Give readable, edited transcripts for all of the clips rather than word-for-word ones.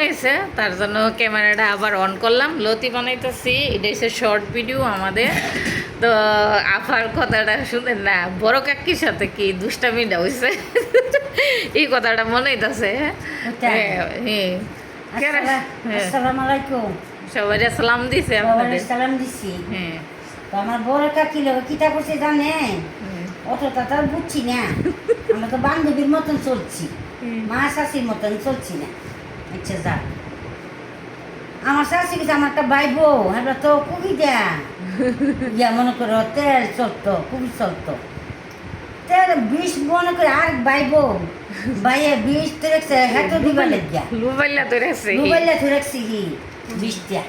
হয়েছে, তার জন্য ক্যামেরাটা আবার অন করলাম। লতি বানাইতেছি, এটা হচ্ছে শর্ট ভিডিও আমাদের। তো আফার কথাটা শুনেন না, বড় কাকির সাথে কি দুষ্টামিটা হয়েছে এই কথাটা মনে হইতেছে। আসসালামু আলাইকুম। সবাই সালাম দিছে আপনাদের। সালাম দিছি। হ্যাঁ তো আমার বড় কাকি লোক কিতা করছে জানে, অতটা তার বুঝছি না। আমরা তো বান্ধবীর মতন চলছি, মা শাশির মতন চলছি না। আচ্ছা যাক, আমার শাশি কিছু আমার একটা ভাই বউ, আমরা তো খুবই দেয়া ইয়া মনে করো তেল চলতো, খুবই চলতো তেল 20 মনে করে। আর ভাই বউ ভাইয়ে 20 তো রেখছে, হ্যাঁ তো দিবার লেগিয়া লুবাইলা তো রেছে মোবাইলে তো রাখছি কি 20টা।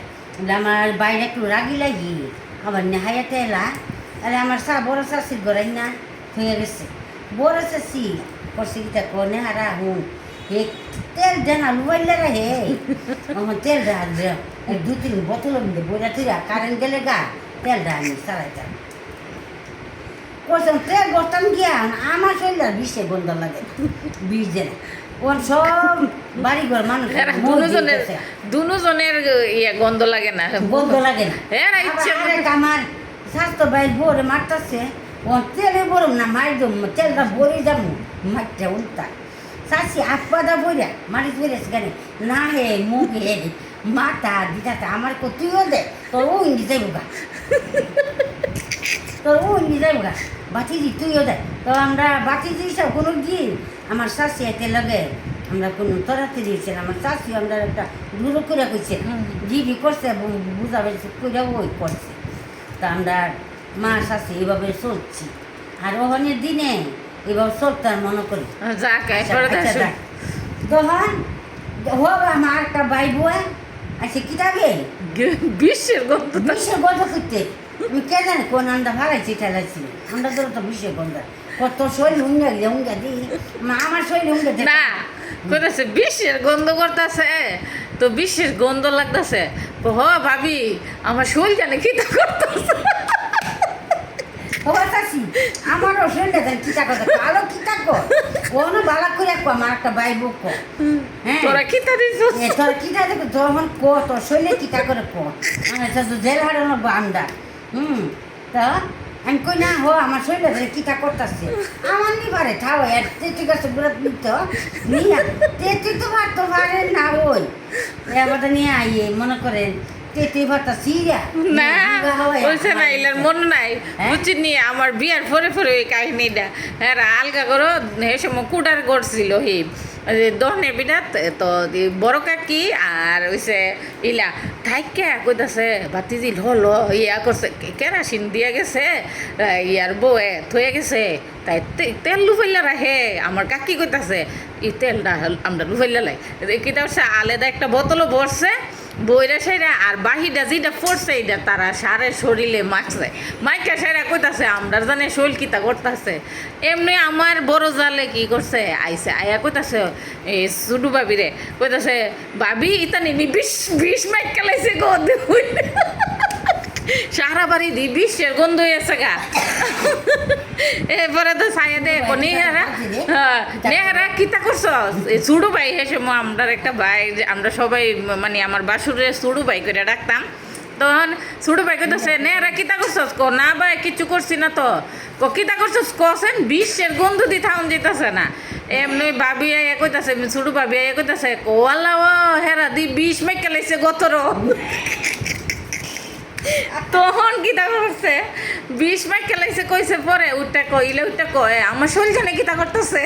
আমার বাইরে একটু রাগি লাগি, আমার নেহাইয়াতে এলা। আরে আমার বড় শাশির গড়াই না হয়ে গেছে। বড় শাশি করছে কি তাকে নেহারা হুন হে তেল দেন আলু বাইলে হে আমার তেল ডাল 2-3 বোতল বইরা তুই কারেন্ট গেলে গা তেল ডানি সারাইটা করছেন। তেল বসতাম গিয়া আমার শরীর বিষে গন্ধ লাগে, বিষ দেয় ওর সব বাড়িঘর মানুষ দুজনের ইয়ে গন্ধ লাগে না, গন্ধ লাগে না। আমার স্বাস্থ্য ভাই বোরে মারতেছে, ও তেলে বরম না মারি দম তেলটা বরে যাবো মারটা উল্টা চাষি আপাদা বইরা মারি বলেছে কেন না হে মুখ হে মাথা দিদাতে আমার তুইও দে তোর ও ইন্দি যাইব গা, তোর ও ইন্দি যাইব গা বাতিজি তুইও দে। তো আমরা বাতিজি সব কোনো গিয়ে আমার শাশি এতে লাগে আমরা কোনো তরাতে দিয়েছিলাম। আমার শাশি আমরা একটা দূর করে কইছে জিডি করছে বুঝাবে করে ওই করছে। তা আমরা মা শাশি এইভাবে চলছি, আর ওখানের দিনে এভাবে চলতে আর মনে করি। তখন হোক আমার একটা ভাই বই আছে কিতাবে বিশ্বের গন্ধ করতে আমি কে জানি কোন আন্দা ভাড়াইছি ঠেলাইছি। আমরা ধরো তো বিশ্বের গন্ধ কত শরীর হুঙ্গা গিয়ে হুঙ্গা দিই আমার শরীর হুঙ্গা না কইতাছে বিশ্বের গন্ধ করতেছে, তো বিশ্বের গন্ধ লাগতেছে। হ ভাবি আমার শরীর জানে কি করতেছে। আমারও শরীরটা জানি কিতা কথা আলো কিতা কর কোনো বালা করে আমার একটা ভাই বুক হ্যাঁ তোরা কিতা দিছ তোরা কিতা দেখো তখন ক তোর শরীরে কিতা করে ক মানে জেল হারানো বান্দা তা আমি কই না হো আমার শরীরে ধরে কিতা করতেছে আমার নি পারে থাও ঠিক আছে বুড়া নিত নিয়া তেতি তো পারতো পারে না ওই এবার নিয়ে আইয়ে মনে করেন তেতি ভাতা সিরিয়া না বলছে না ইলার মন নাই বুঝছিনি আমার বিয়ার পরে পরে ওই কাহিনীটা হ্যাঁ আলগা করো হে সময় কুটার করছিল হি দহনের বিরাট তো বড় কাকি আর ওইসে ইলা থাইকা কইতাছে বাতিজি ল ইয়া করছে কেরাসিন দিয়া গেছে ইয়ার বউয়ে থয়ে গেছে তাই তেল লুফাইলা রাখে। আমার কাকি কইতাছে এই তেলটা আমরা লুফাইলা লাই কিতা হচ্ছে আলাদা একটা বোতলও ভরছে বইরা সেরা আর বাহিটা যেটা পড়ছে এটা তারা সারে শরীরে মাখছে মাইকা সেরা কইতাছে আমরা জানে শরীর কিতা করতেছে। এমনি আমার বড় জালে কি করছে আইসে আয়া কইতাছে এই সুডু বাবিরে কইতাছে ভাবি ইতানি বিষ মাইক কালাইছে গো সারা বাড়ি দি বিশ্বের গন্ধ হয়েছে গা। এরপরে তো ছায়া দে নেহারা নেহারা কিতা করছ চুড়ু ভাই হেসে আমরা একটা ভাই আমরা সবাই মানে আমার বাসুরের চুড়ু ভাই করে ডাকতাম। তখন ছোটো ভাই কইতেছে নেহারা কিতা করছস ক না ভাই কিচ্ছু করছি না তো কিতা করছস কছেন বিশ্বের গন্ধ দি থাউন যেতেছে না। এমনি ভাবি কইতাছে ছোটো ভাবি কইতাছে কোয়াল্লা ও হেরা দি বিষ মাইকা লাইছে গতর। তখন কিতা করছে 20 মাইক খেলাইছে কইছে পরে উঠটা কইলে উঠটা কয় আমার শরীর জানে কিতা করতেছে।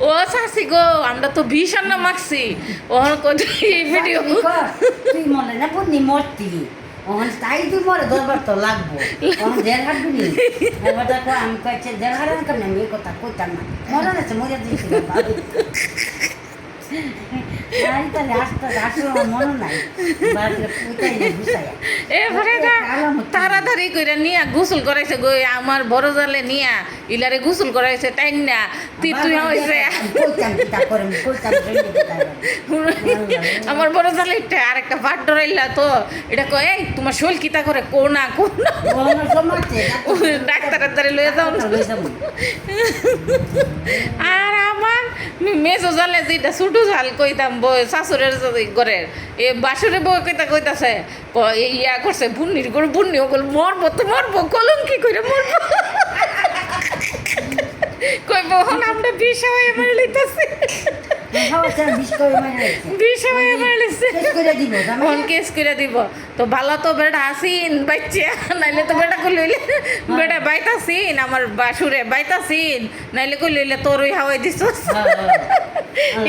ও শাসি গো আমরা তো ভীষণ না মাখছি ওহন এই ভিডিও তুই মনে না পুনি মরতি ওহন তাই তুই মরে দরবার তো লাগবো ওহন জেল হাঁটবি এবার দেখো আমি কইছে জেল হারান কেন আমি কথা কইতাম না মনে আছে মরে দিয়েছি নাই তাহলে আসলে আমার মনে নাই বাড়িতে পুইতাই না গুছাইয়া এরপরে না তাড়াতাড়ি করে নিয়া গোসল করাইছে গো আমার বড় জালে নিয়া ইলারে গোসল করাইছে টাইম না তুই হয়েছে কইতাম কিতা করে কইতাম আমার বড় জালে আরেকটা পাট ডরাইলা তো এটা কয় এই তোমার শোল কিতা করে কোনা ডাক্তারের দ্বারে লয়ে যাও আর আমার মেজো জালে যেটা ছোটো জাল কইতাম বই শাশুড়ের ঘরের এ বাসুরে বউ কইতাছে ইয়া করছে বুন্নির করে বুন্নি ওগুলো মরবো তো মরবো কলঙ্কি করে মরবো কই বহন আমরা বিষ হয়ে মারি লইতাছি কেস করে দিব তো ভালো তো বেটা আসিন বাচ্চা নাইলে তো বেটা কই লইলে বেটা বাইতাছিন আমার বাসুরে বাইতাছিন নাইলে কই লইলে তোর ওই হাওয়াই দিস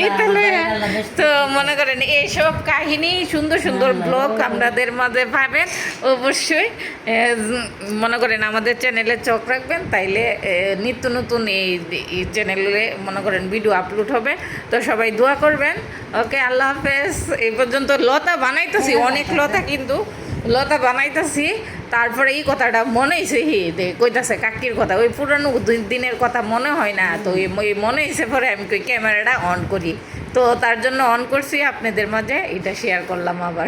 এটা লইয়া তো মনে করেন এইসব কাহিনী সুন্দর সুন্দর ব্লগ আপনাদের মাঝে পাবেন অবশ্যই মনে করেন আমাদের চ্যানেলে চোখ রাখবেন তাইলে নিত্য নতুন এই চ্যানেলে মনে করেন ভিডিও আপলোড হবে তো সবাই দোয়া করবেন ওকে আল্লাহ হাফেজ এই পর্যন্ত লতা বানাইতেছি অনেক লতা কিন্তু লতা বানাইতেছি তারপরে এই কথাটা মনে হয়েছে কইতাছে কাকির কথা ওই পুরানো দিনের কথা মনে হয় না তো ওই মনে হয়েছে পরে আমি কই ক্যামেরাটা অন করি তো তার জন্য অন করছি আপনাদের মাঝে এটা শেয়ার করলাম আবার